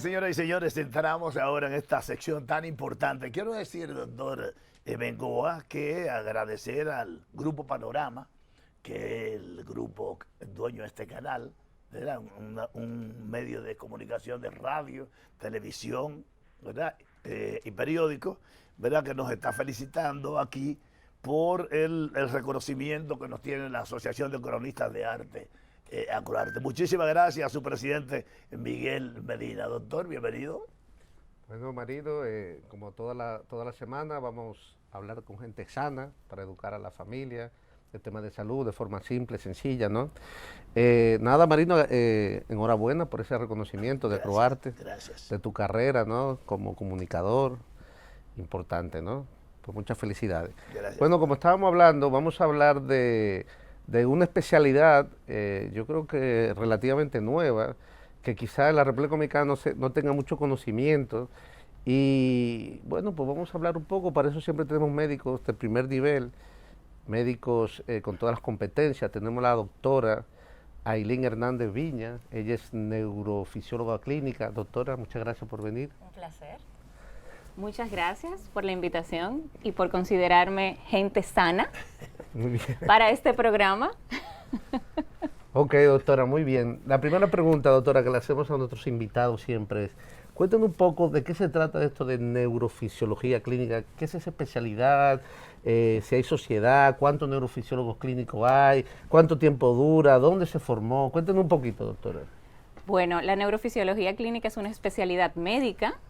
señoras y señores, entramos ahora en esta sección tan importante. Quiero decir, doctor Bengoa, que agradecer al Grupo Panorama, que es el grupo dueño de este canal, ¿verdad? Un medio de comunicación de radio, televisión, ¿verdad? Y periódico, ¿verdad? Que nos está felicitando aquí por el reconocimiento que nos tiene la Asociación de Cronistas de Arte, Acroarte. Muchísimas gracias a su presidente Miguel Medina. Doctor, bienvenido. Bueno, marido, como toda la semana vamos a hablar con gente sana para educar a la familia, el tema de salud de forma simple, sencilla, ¿no? Nada, Marino, enhorabuena por ese reconocimiento de Acroarte, de tu carrera, ¿no? Como comunicador, importante, ¿no? Pues muchas felicidades. Gracias. Bueno, como estábamos hablando, vamos a hablar de una especialidad, yo creo que relativamente nueva, que quizá en la República Dominicana no tenga mucho conocimiento. Y bueno, pues vamos a hablar un poco, para eso siempre tenemos médicos de primer nivel, médicos con todas las competencias. Tenemos la doctora Ailín Hernández Viña, ella es neurofisióloga clínica. Doctora, muchas gracias por venir. Un placer. Muchas gracias por la invitación y por considerarme gente sana para este programa. Ok, doctora, muy bien. La primera pregunta, doctora, que le hacemos a nuestros invitados siempre es, cuéntanos un poco de qué se trata esto de neurofisiología clínica, qué es esa especialidad, si hay sociedad, cuántos neurofisiólogos clínicos hay, cuánto tiempo dura, dónde se formó. Cuéntanos un poquito, doctora. Bueno, la neurofisiología clínica es una especialidad médica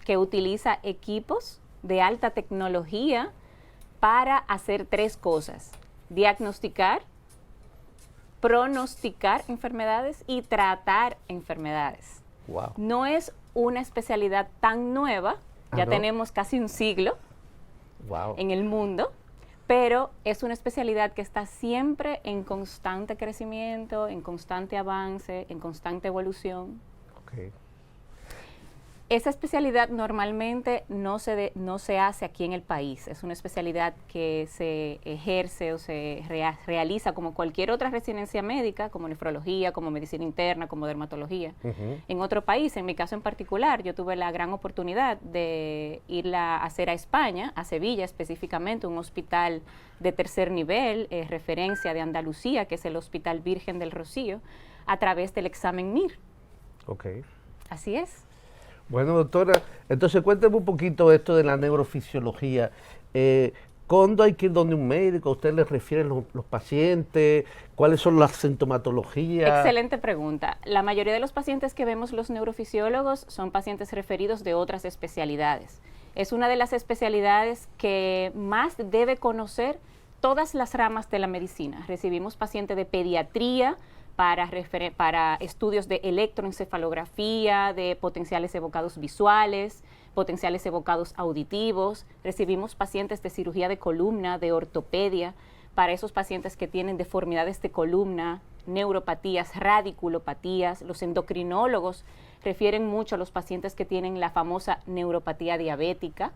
que utiliza equipos de alta tecnología para hacer tres cosas: diagnosticar, pronosticar enfermedades y tratar enfermedades. Wow. No es una especialidad tan nueva, ya ¿no? Tenemos casi un siglo Wow. en el mundo, pero es una especialidad que está siempre en constante crecimiento, en constante avance, en constante evolución. Okay. Esa especialidad normalmente no se hace aquí en el país. Es una especialidad que se ejerce o se realiza como cualquier otra residencia médica, como nefrología, como medicina interna, como dermatología, en otro país. En mi caso en particular, yo tuve la gran oportunidad de irla a hacer a España, a Sevilla específicamente, un hospital de tercer nivel, referencia de Andalucía, que es el Hospital Virgen del Rocío, a través del examen MIR. Ok. Así es. Bueno, doctora, entonces cuénteme un poquito esto de la neurofisiología. ¿Cuándo hay que ir donde un médico? ¿A usted le refieren los pacientes? ¿Cuáles son las sintomatologías? Excelente pregunta. La mayoría de los pacientes que vemos los neurofisiólogos son pacientes referidos de otras especialidades. Es una de las especialidades que más debe conocer todas las ramas de la medicina. Recibimos pacientes de pediatría, para estudios de electroencefalografía, de potenciales evocados visuales, potenciales evocados auditivos. Recibimos pacientes de cirugía de columna, de ortopedia, para esos pacientes que tienen deformidades de columna, neuropatías, radiculopatías. Los endocrinólogos refieren mucho a los pacientes que tienen la famosa neuropatía diabética.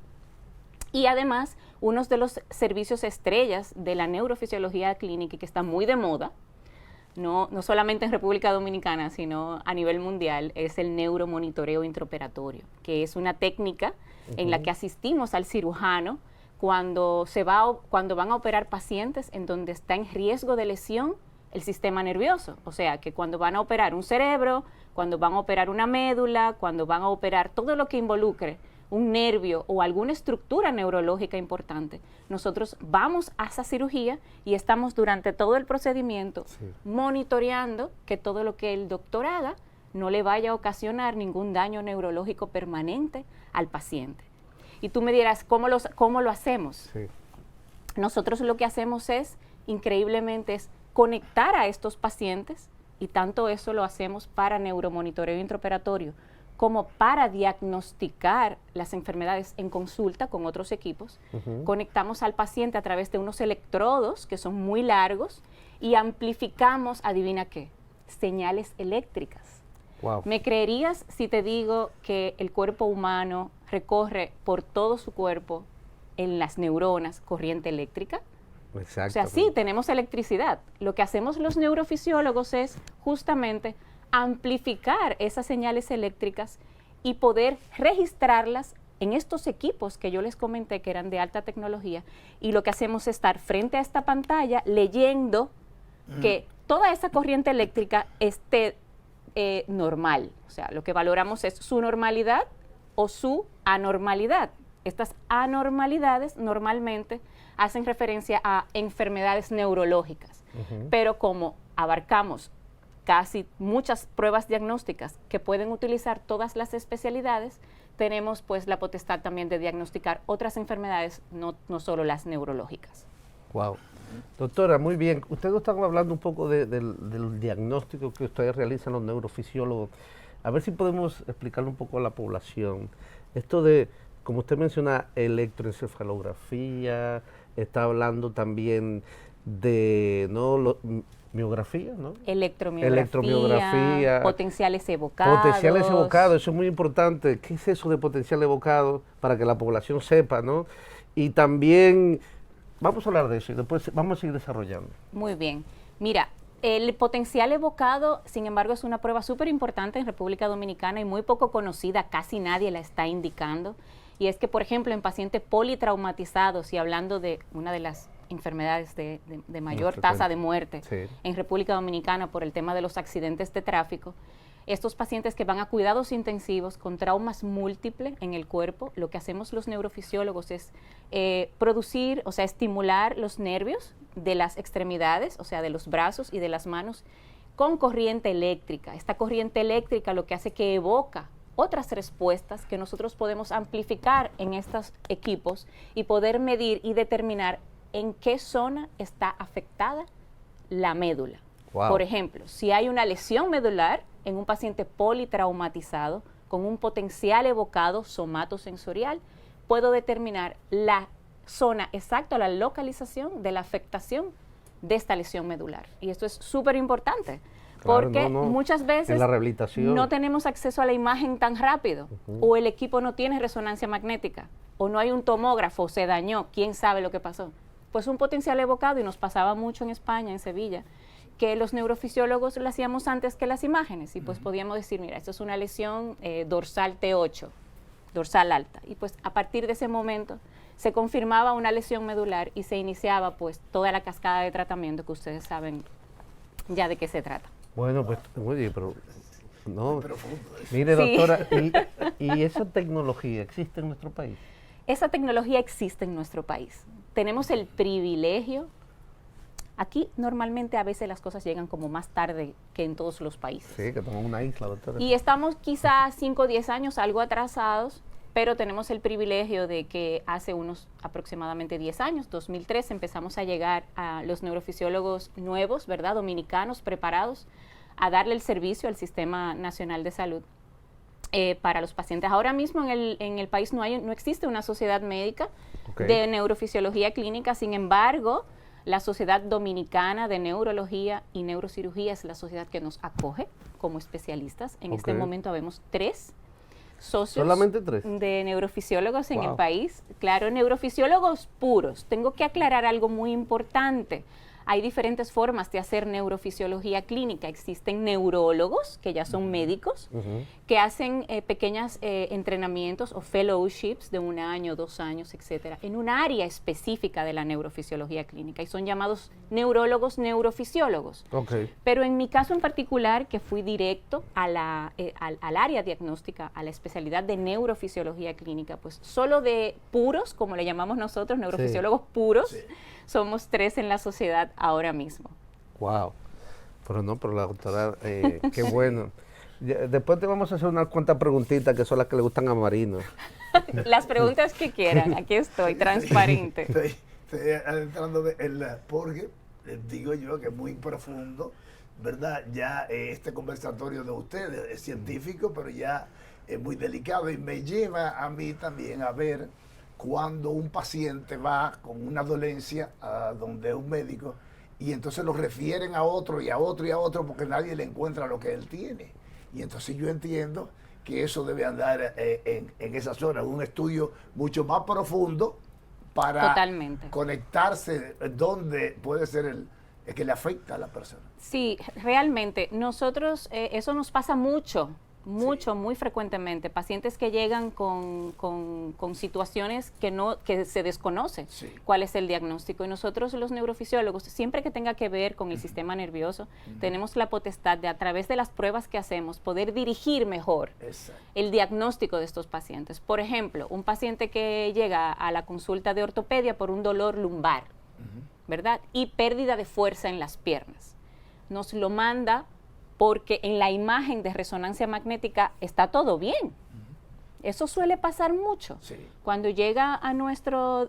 Y además, uno de los servicios estrellas de la neurofisiología clínica y que está muy de moda, no solamente en República Dominicana, sino a nivel mundial, es el neuromonitoreo intraoperatorio, que es una técnica en la que asistimos al cirujano cuando van a operar pacientes en donde está en riesgo de lesión el sistema nervioso. O sea, que cuando van a operar un cerebro, cuando van a operar una médula, cuando van a operar todo lo que involucre un nervio o alguna estructura neurológica importante, nosotros vamos a esa cirugía y estamos durante todo el procedimiento monitoreando que todo lo que el doctor haga no le vaya a ocasionar ningún daño neurológico permanente al paciente. Y tú me dirás, ¿cómo lo hacemos? Sí. Nosotros lo que hacemos increíblemente, es conectar a estos pacientes, y tanto eso lo hacemos para neuromonitoreo intraoperatorio como para diagnosticar las enfermedades en consulta con otros equipos. Conectamos al paciente a través de unos electrodos que son muy largos y amplificamos, adivina qué, señales eléctricas. Wow. ¿Me creerías si te digo que el cuerpo humano recorre por todo su cuerpo en las neuronas corriente eléctrica? Exacto. O sea, sí, tenemos electricidad. Lo que hacemos los neurofisiólogos es justamente amplificar esas señales eléctricas y poder registrarlas en estos equipos que yo les comenté que eran de alta tecnología, y lo que hacemos es estar frente a esta pantalla leyendo que toda esa corriente eléctrica esté normal. O sea, lo que valoramos es su normalidad o su anormalidad. Estas anormalidades normalmente hacen referencia a enfermedades neurológicas, pero como abarcamos casi muchas pruebas diagnósticas que pueden utilizar todas las especialidades, tenemos pues la potestad también de diagnosticar otras enfermedades, no solo las neurológicas. Wow. Doctora, muy bien. Ustedes estaban hablando un poco del diagnóstico que ustedes realizan los neurofisiólogos. A ver si podemos explicarle un poco a la población. Esto de, como usted menciona, electroencefalografía, está hablando también de miografía, ¿no? Electromiografía, potenciales evocados. Potenciales evocados, eso es muy importante. ¿Qué es eso de potencial evocado? Para que la población sepa, ¿no? Y también, vamos a hablar de eso y después vamos a seguir desarrollando. Muy bien. Mira, el potencial evocado, sin embargo, es una prueba súper importante en República Dominicana y muy poco conocida, casi nadie la está indicando. Y es que, por ejemplo, en pacientes politraumatizados, y hablando de una de las enfermedades de mayor tasa de muerte en República Dominicana por el tema de los accidentes de tráfico, estos pacientes que van a cuidados intensivos con traumas múltiples en el cuerpo, lo que hacemos los neurofisiólogos es producir, o sea, estimular los nervios de las extremidades, o sea, de los brazos y de las manos, con corriente eléctrica. Esta corriente eléctrica lo que hace que evoca otras respuestas que nosotros podemos amplificar en estos equipos y poder medir y determinar en qué zona está afectada la médula. Wow. Por ejemplo, si hay una lesión medular en un paciente politraumatizado con un potencial evocado somatosensorial, puedo determinar la zona exacta, la localización de la afectación de esta lesión medular. Y esto es súper importante, porque muchas veces en la rehabilitación no tenemos acceso a la imagen tan rápido, o el equipo no tiene resonancia magnética, o no hay un tomógrafo, se dañó, quién sabe lo que pasó. Pues un potencial evocado, y nos pasaba mucho en España, en Sevilla, que los neurofisiólogos lo hacíamos antes que las imágenes, y pues podíamos decir, mira, esto es una lesión dorsal T8, dorsal alta, y pues a partir de ese momento se confirmaba una lesión medular y se iniciaba pues toda la cascada de tratamiento que ustedes saben ya de qué se trata. Bueno, pues, oye, pero no, mire, doctora, ¿y esa tecnología existe en nuestro país? Esa tecnología existe en nuestro país. Tenemos el privilegio. Aquí normalmente a veces las cosas llegan como más tarde que en todos los países. Sí, que somos una isla, doctora. Y estamos quizás 5 o 10 años algo atrasados, pero tenemos el privilegio de que hace unos aproximadamente 10 años, 2003, empezamos a llegar a los neurofisiólogos nuevos, ¿verdad?, dominicanos, preparados a darle el servicio al Sistema Nacional de Salud para los pacientes. Ahora mismo en el país no existe una sociedad médica de neurofisiología clínica, sin embargo, la Sociedad Dominicana de Neurología y Neurocirugía es la sociedad que nos acoge como especialistas. En este momento habemos 3 socios. ¿Solamente 3? De neurofisiólogos en el país. Claro, neurofisiólogos puros. Tengo que aclarar algo muy importante. Hay diferentes formas de hacer neurofisiología clínica. Existen neurólogos, que ya son médicos, que hacen pequeños entrenamientos o fellowships de 1 año, 2 años, etcétera, en un área específica de la neurofisiología clínica, y son llamados neurólogos neurofisiólogos. Pero en mi caso en particular, que fui directo al área diagnóstica, a la especialidad de neurofisiología clínica, pues solo de puros, como le llamamos nosotros, neurofisiólogos puros, somos 3 en la sociedad ahora mismo. Wow. Pero la doctora, qué bueno. Después te vamos a hacer unas cuantas preguntitas que son las que le gustan a Marino. Las preguntas que quieran, aquí estoy, transparente. Estoy adentrándome en porque digo yo que es muy profundo, ¿verdad? Ya este conversatorio de ustedes es científico, pero ya es muy delicado y me lleva a mí también a ver cuando un paciente va con una dolencia a donde un médico y entonces lo refieren a otro y a otro y a otro porque nadie le encuentra lo que él tiene. Y entonces yo entiendo que eso debe andar en esa zona, un estudio mucho más profundo para conectarse donde puede ser el que le afecta a la persona. Sí, realmente, nosotros, eso nos pasa mucho muy frecuentemente, pacientes que llegan con situaciones que se desconoce cuál es el diagnóstico. Y nosotros los neurofisiólogos, siempre que tenga que ver con el sistema nervioso, tenemos la potestad de, a través de las pruebas que hacemos, poder dirigir mejor el diagnóstico de estos pacientes. Por ejemplo, un paciente que llega a la consulta de ortopedia por un dolor lumbar, ¿verdad? Y pérdida de fuerza en las piernas. Nos lo manda porque en la imagen de resonancia magnética está todo bien. Eso suele pasar mucho. Cuando llega a nuestro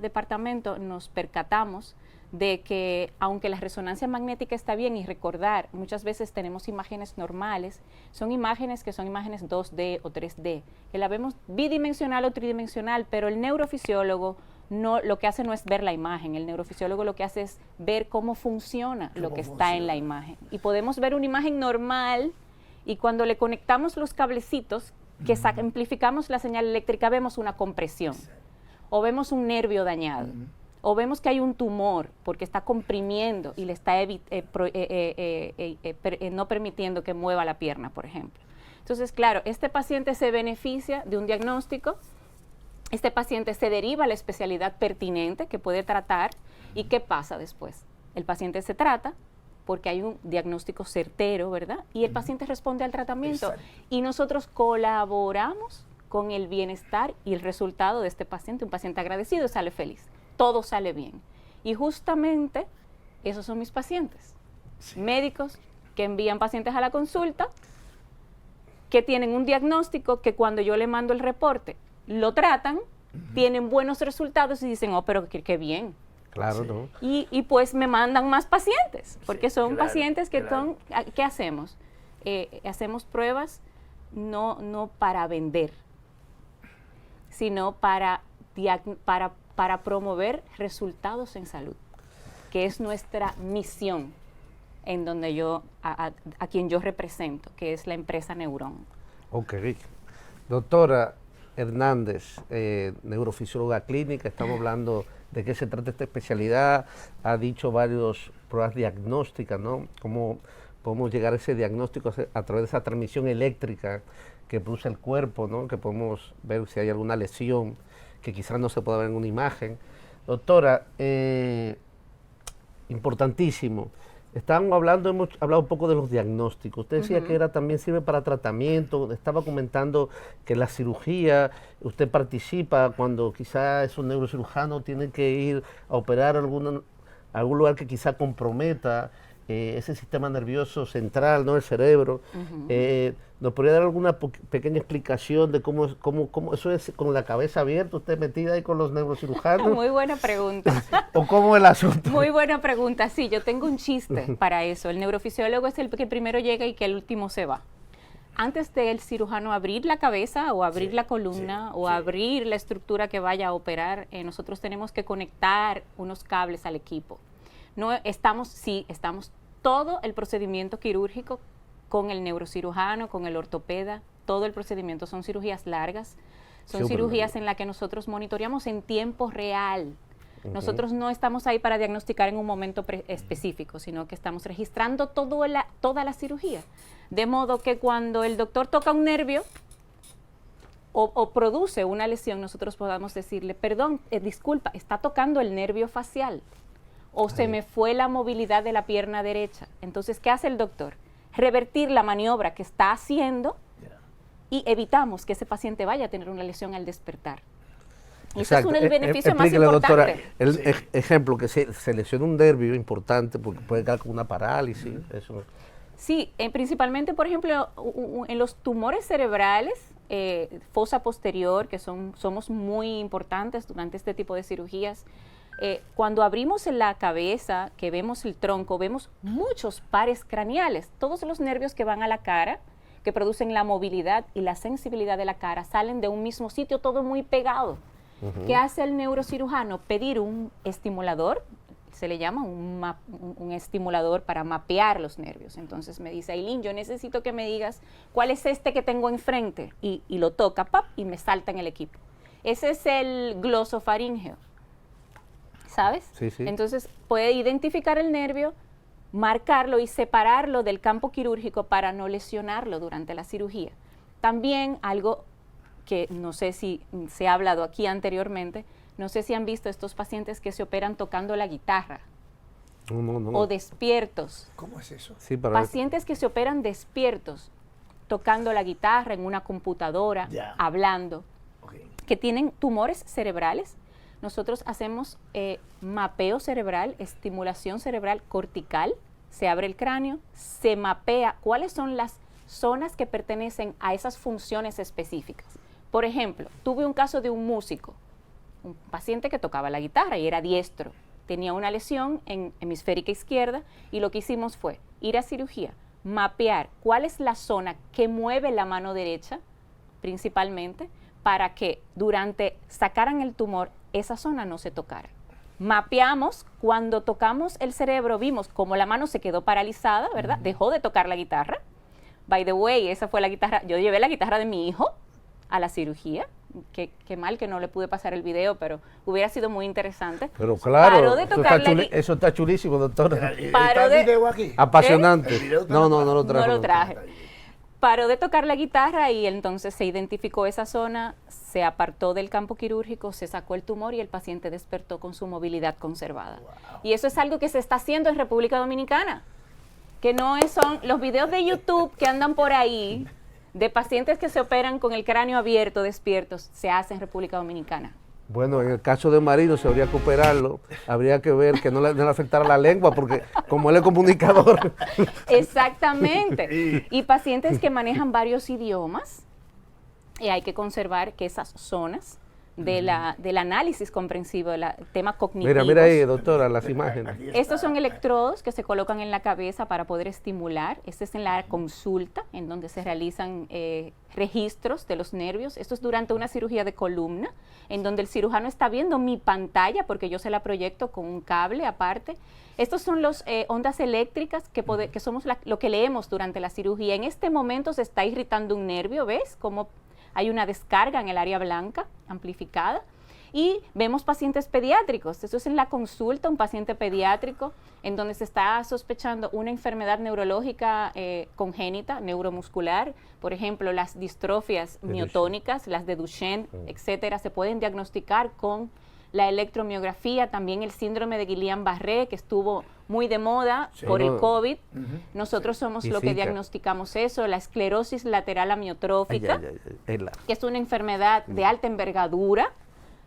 departamento nos percatamos de que aunque la resonancia magnética está bien, y recordar, muchas veces tenemos imágenes normales, son imágenes que son imágenes 2D o 3D, que la vemos bidimensional o tridimensional, pero el neurofisiólogo lo que hace no es ver la imagen, el neurofisiólogo lo que hace es ver cómo funciona lo que está en la imagen. Y podemos ver una imagen normal y cuando le conectamos los cablecitos, que amplificamos la señal eléctrica, vemos una compresión, o vemos un nervio dañado, o vemos que hay un tumor porque está comprimiendo y le está no permitiendo que mueva la pierna, por ejemplo. Entonces, claro, este paciente se beneficia de un diagnóstico. Este paciente se deriva a la especialidad pertinente que puede tratar. ¿Y qué pasa después? El paciente se trata porque hay un diagnóstico certero, ¿verdad? Y el paciente responde al tratamiento. Y nosotros colaboramos con el bienestar y el resultado de este paciente. Un paciente agradecido sale feliz. Todo sale bien. Y justamente esos son mis pacientes. Médicos que envían pacientes a la consulta, que tienen un diagnóstico que cuando yo le mando el reporte, lo tratan, tienen buenos resultados y dicen, oh, pero qué bien. Claro, ¿no? Y pues me mandan más pacientes, porque son pacientes que son, ¿qué hacemos? Hacemos pruebas no para vender, sino para promover resultados en salud, que es nuestra misión, en donde a quien yo represento, que es la empresa Neuron. Ok. Doctora Hernández, neurofisióloga clínica, estamos hablando de qué se trata esta especialidad, ha dicho varias pruebas diagnósticas, ¿no? Cómo podemos llegar a ese diagnóstico a través de esa transmisión eléctrica que produce el cuerpo, ¿no? Que podemos ver si hay alguna lesión que quizás no se pueda ver en una imagen. Doctora, importantísimo. Estábamos hablando, hemos hablado un poco de los diagnósticos. Usted decía que también sirve para tratamiento. Estaba comentando que la cirugía, usted participa cuando quizá esos neurocirujanos tienen que ir a operar algún lugar que quizá comprometa ese sistema nervioso central, ¿no? El cerebro. ¿Nos podría dar alguna pequeña explicación de cómo eso es con la cabeza abierta, usted metida ahí con los neurocirujanos? Muy buena pregunta. ¿O cómo el asunto? Muy buena pregunta, sí, yo tengo un chiste para eso. El neurofisiólogo es el que primero llega y que el último se va. Antes del cirujano abrir la cabeza o abrir la columna o abrir la estructura que vaya a operar, nosotros tenemos que conectar unos cables al equipo. No estamos todo el procedimiento quirúrgico con el neurocirujano, con el ortopeda, todo el procedimiento. Son cirugías largas, son cirugías en las que nosotros monitoreamos en tiempo real. Nosotros no estamos ahí para diagnosticar en un momento específico, sino que estamos registrando toda la cirugía. De modo que cuando el doctor toca un nervio o produce una lesión, nosotros podamos decirle, perdón, disculpa, está tocando el nervio facial. O se me fue la movilidad de la pierna derecha. Entonces, ¿qué hace el doctor? Revertir la maniobra que está haciendo y evitamos que ese paciente vaya a tener una lesión al despertar. Y ese es el beneficio más importante. Doctora, el ejemplo, que se lesiona un nervio importante porque puede quedar con una parálisis. Eso. Sí, principalmente, por ejemplo, en los tumores cerebrales, fosa posterior, que somos muy importantes durante este tipo de cirugías. Cuando abrimos la cabeza, que vemos el tronco, vemos muchos pares craneales. Todos los nervios que van a la cara, que producen la movilidad y la sensibilidad de la cara, salen de un mismo sitio, todo muy pegado. ¿Qué hace el neurocirujano? Pedir un estimulador, se le llama un estimulador para mapear los nervios. Entonces me dice, Ailín, yo necesito que me digas cuál es este que tengo enfrente. Y lo toca, ¡pap!, y me salta en el equipo. Ese es el glosofaríngeo. ¿Sabes? Sí, sí. Entonces puede identificar el nervio, marcarlo y separarlo del campo quirúrgico para no lesionarlo durante la cirugía. También algo que no sé si se ha hablado aquí anteriormente, no sé si han visto estos pacientes que se operan tocando la guitarra. No. O despiertos. ¿Cómo es eso? Sí, pero Pacientes que se operan despiertos, tocando la guitarra en una computadora, hablando, que tienen tumores cerebrales. Nosotros hacemos mapeo cerebral, estimulación cerebral cortical, se abre el cráneo, se mapea cuáles son las zonas que pertenecen a esas funciones específicas. Por ejemplo, tuve un caso de un músico, un paciente que tocaba la guitarra y era diestro, tenía una lesión en hemisférica izquierda y lo que hicimos fue ir a cirugía, mapear cuál es la zona que mueve la mano derecha principalmente para que durante sacaran el tumor esa zona no se tocara. Mapeamos, cuando tocamos el cerebro vimos cómo la mano se quedó paralizada, ¿verdad? Dejó de tocar la guitarra. By the way, esa fue la guitarra, yo llevé la guitarra de mi hijo a la cirugía. Qué mal que no le pude pasar el video, pero hubiera sido muy interesante. Pero claro, Paró de tocar eso está chulísimo, doctora. ¿Está el video aquí? Apasionante. No lo traje. No lo traje. Paró de tocar la guitarra y entonces se identificó esa zona, se apartó del campo quirúrgico, se sacó el tumor y el paciente despertó con su movilidad conservada. Wow. Y eso es algo que se está haciendo en República Dominicana, que no son los videos de YouTube que andan por ahí de pacientes que se operan con el cráneo abierto, despiertos, se hace en República Dominicana. Bueno, en el caso de Marino se habría que operarlo, habría que ver que no le afectara la lengua, porque como él es comunicador. Exactamente. Y pacientes que manejan varios idiomas, hay que conservar que esas zonas del análisis comprensivo, del tema cognitivo. Mira ahí, doctora, las imágenes. Estos son electrodos que se colocan en la cabeza para poder estimular. Este es en la consulta, en donde se realizan registros de los nervios. Esto es durante una cirugía de columna, en donde el cirujano está viendo mi pantalla, porque yo se la proyecto con un cable aparte. Estos son las ondas eléctricas que somos lo que leemos durante la cirugía. En este momento se está irritando un nervio, ¿ves? Como hay una descarga en el área blanca amplificada y vemos pacientes pediátricos. Eso es en la consulta, un paciente pediátrico en donde se está sospechando una enfermedad neurológica congénita, neuromuscular, por ejemplo, las distrofias miotónicas, las de Duchenne, etcétera, se pueden diagnosticar con la electromiografía, también el síndrome de Guillain-Barré, que estuvo muy de moda por el COVID. Nosotros somos lo que diagnosticamos eso, la esclerosis lateral amiotrófica, que es una enfermedad de alta envergadura.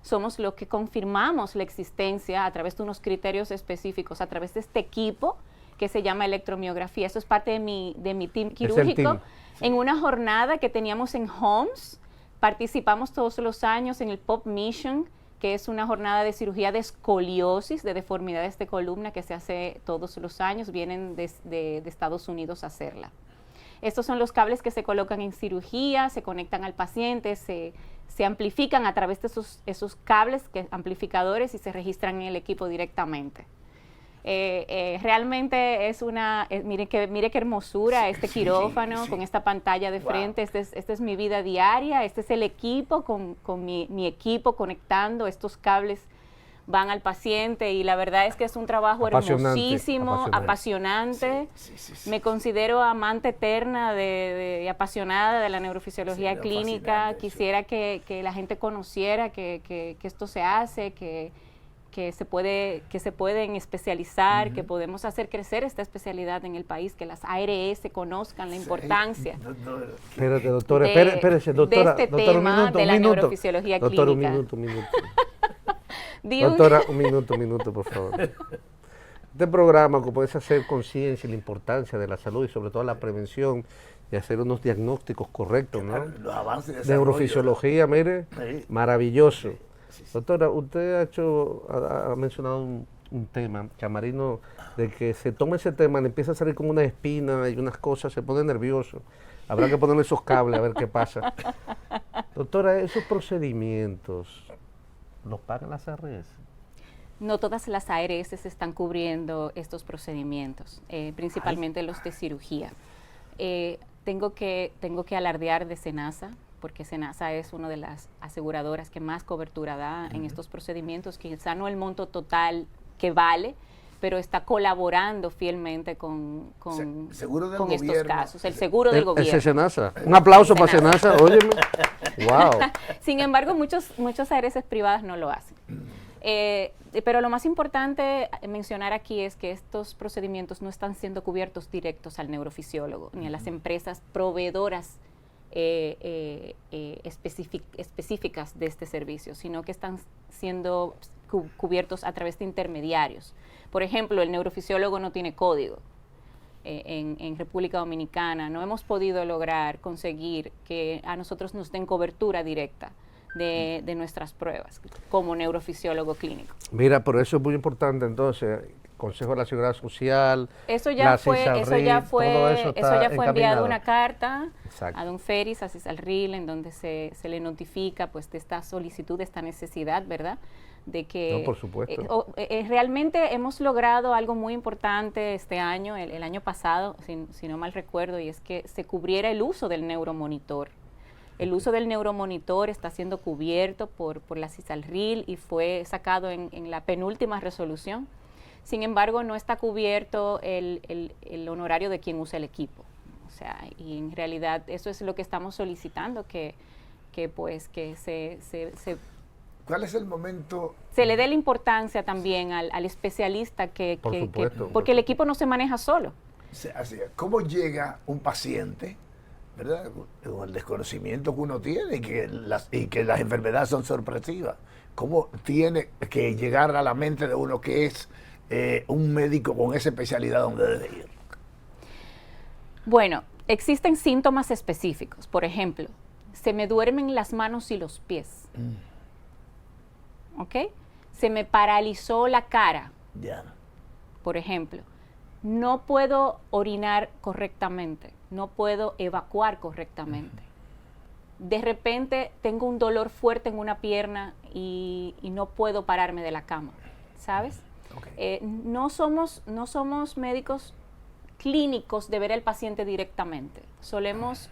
Somos los que confirmamos la existencia a través de unos criterios específicos, a través de este equipo que se llama electromiografía. Eso es parte de mi team quirúrgico. En una jornada que teníamos en Homs, participamos todos los años en el Pop Mission, que es una jornada de cirugía de escoliosis, de deformidades de columna que se hace todos los años, vienen de Estados Unidos a hacerla. Estos son los cables que se colocan en cirugía, se conectan al paciente, se amplifican a través de esos cables amplificadores y se registran en el equipo directamente. Realmente es mire qué hermosura este quirófano, con esta pantalla de frente. Esta es mi vida diaria, este es el equipo con mi equipo conectando, estos cables van al paciente y la verdad es que es un trabajo hermosísimo, apasionante. Me considero amante eterna y apasionada de la neurofisiología clínica. Quisiera que la gente conociera que esto se hace, que se pueden especializar, que podemos hacer crecer esta especialidad en el país, que las ARS conozcan la importana Espérate, doctora, espérese, doctora, de este tema de la neurofisiología clínica. Doctora, un minuto. Doctora, un minuto, por favor. Este programa que puedes hacer conciencia y la importancia de la salud y sobre todo la prevención y hacer unos diagnósticos correctos, ¿no? Los avances de neurofisiología, mire, sí. Maravilloso. Doctora, usted ha mencionado un tema, Camarino, de que se toma ese tema, le empieza a salir como una espina y unas cosas, se pone nervioso. Habrá que ponerle esos cables a ver qué pasa. Doctora, esos procedimientos, ¿los pagan las ARS? No todas las ARS están cubriendo estos procedimientos, principalmente los de cirugía. Tengo que alardear de SENASA, porque SENASA es una de las aseguradoras que más cobertura da en estos procedimientos, quizá no el monto total que vale, pero está colaborando fielmente con seguro del estos gobierno. casos, el seguro del gobierno. El SENASA. Un aplauso para SENASA, óyeme. Wow. Sin embargo, muchas ARS privadas no lo hacen. Pero lo más importante mencionar aquí es que estos procedimientos no están siendo cubiertos directos al neurofisiólogo ni a las empresas proveedoras específicas de este servicio, sino que están siendo cubiertos a través de intermediarios. Por ejemplo, el neurofisiólogo no tiene código en República Dominicana. No hemos podido lograr conseguir que a nosotros nos den cobertura directa de nuestras pruebas como neurofisiólogo clínico. Mira, por eso es muy importante entonces, Consejo de la Seguridad Social, eso ya fue enviado una carta. Exacto. A don Feris, a CISALRIL, en donde se le notifica pues de esta solicitud, de esta necesidad, ¿verdad? De que no, por supuesto. Realmente hemos logrado algo muy importante este año, el año pasado, si no mal recuerdo, y es que se cubriera el uso del neuromonitor. El uso del neuromonitor está siendo cubierto por la CISALRIL y fue sacado en la penúltima resolución. Sin embargo, no está cubierto el honorario de quien usa el equipo. O sea, y en realidad eso es lo que estamos solicitando, que se ¿Cuál es el momento? Se le dé la importancia también al especialista porque el equipo no se maneja solo. Así es. ¿Cómo llega un paciente, verdad, con el desconocimiento que uno tiene y que las enfermedades son sorpresivas? ¿Cómo tiene que llegar a la mente de uno que es un médico con esa especialidad donde debe ir? Bueno, existen síntomas específicos. Por ejemplo, se me duermen las manos y los pies. ¿Ok? Se me paralizó la cara. Por ejemplo, no puedo orinar correctamente, no puedo evacuar correctamente. De repente tengo un dolor fuerte en una pierna y no puedo pararme de la cama, ¿sabes? Okay. No somos médicos clínicos de ver al paciente directamente. Solemos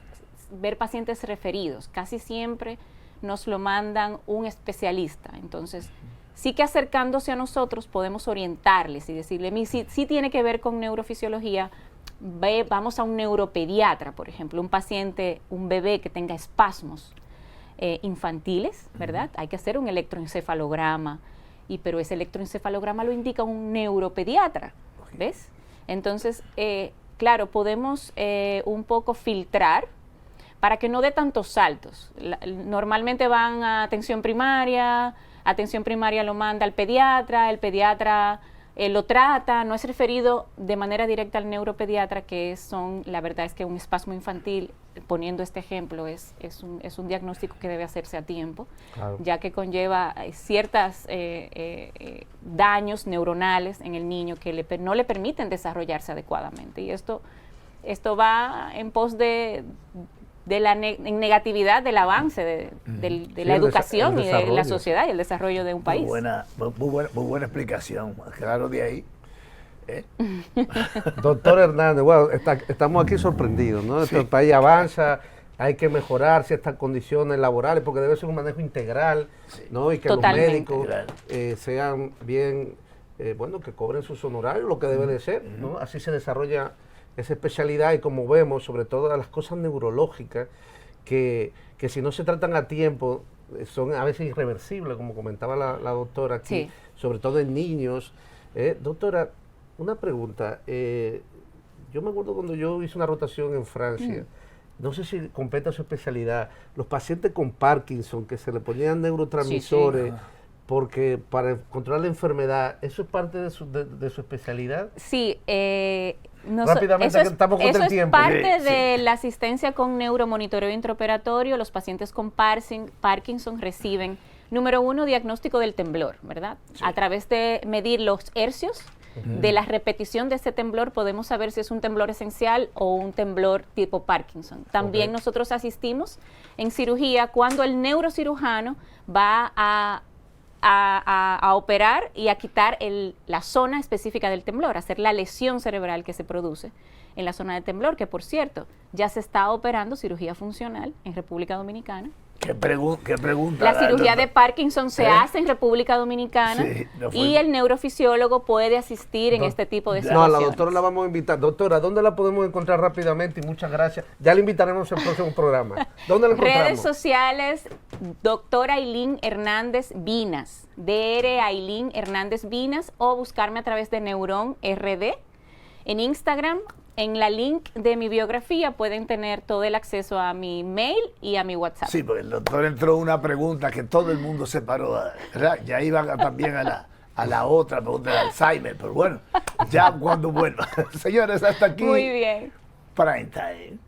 ver pacientes referidos. Casi siempre nos lo mandan un especialista. Entonces, sí que acercándose a nosotros podemos orientarles y decirle, si tiene que ver con neurofisiología, vamos a un neuropediatra, por ejemplo, un bebé que tenga espasmos infantiles, ¿verdad? Hay que hacer un electroencefalograma, pero ese electroencefalograma lo indica un neuropediatra, ¿ves? Entonces, claro, podemos un poco filtrar para que no dé tantos saltos. Normalmente van a atención primaria lo manda al pediatra, el pediatra lo trata, no es referido de manera directa al neuropediatra, la verdad es que un espasmo infantil, poniendo este ejemplo, es un diagnóstico que debe hacerse a tiempo, claro, ya que conlleva ciertos daños neuronales en el niño que no le permiten desarrollarse adecuadamente. Y esto va en pos de la negatividad del avance de la educación y de la sociedad y el desarrollo de un país. Muy buena explicación, claro, de ahí. Doctor Hernández, bueno, estamos aquí sorprendidos, ¿no? Sí. El país avanza, hay que mejorar ciertas condiciones laborales porque debe ser un manejo integral, sí, ¿no? Y que totalmente los médicos sean bien, que cobren sus honorarios, lo que debe de ser, ¿no? Así se desarrolla esa especialidad y como vemos, sobre todo las cosas neurológicas, que si no se tratan a tiempo, son a veces irreversibles, como comentaba la doctora aquí, sí, sobre todo en niños. Doctora, una pregunta. Yo me acuerdo cuando yo hice una rotación en Francia, no sé si completa su especialidad, los pacientes con Parkinson, que se le ponían neurotransmisores, sí, sí, porque para controlar la enfermedad, ¿eso es parte de su especialidad? Sí, rápidamente, que estamos con el tiempo. Es parte de la asistencia con neuromonitoreo intraoperatorio. Los pacientes con Parkinson reciben, número 1, diagnóstico del temblor, ¿verdad? Sí. A través de medir los hercios de la repetición de ese temblor, podemos saber si es un temblor esencial o un temblor tipo Parkinson. También nosotros asistimos en cirugía cuando el neurocirujano va a operar y a quitar la zona específica del temblor, hacer la lesión cerebral que se produce en la zona de temblor, que por cierto, ya se está operando cirugía funcional en República Dominicana ¿Qué pregunta? La cirugía de doctor? Parkinson se hace en República Dominicana Sí, no fue- y el neurofisiólogo puede asistir en este tipo de No, a situaciones. la doctora la vamos a invitar. Doctora, ¿dónde la podemos encontrar rápidamente? Y muchas gracias. Ya la invitaremos en el próximo programa. ¿Dónde la encontramos? Redes sociales, doctora Ailín Hernández Vinas, DR Ailín Hernández Vinas, o buscarme a través de Neuron RD. En Instagram, en la link de mi biografía pueden tener todo el acceso a mi mail y a mi WhatsApp. Sí, porque el doctor entró una pregunta que todo el mundo se paró, ¿verdad? Ya iba también a la otra pregunta de Alzheimer, pero bueno, ya cuando vuelva. Señores, hasta aquí. Muy bien. Prime Time.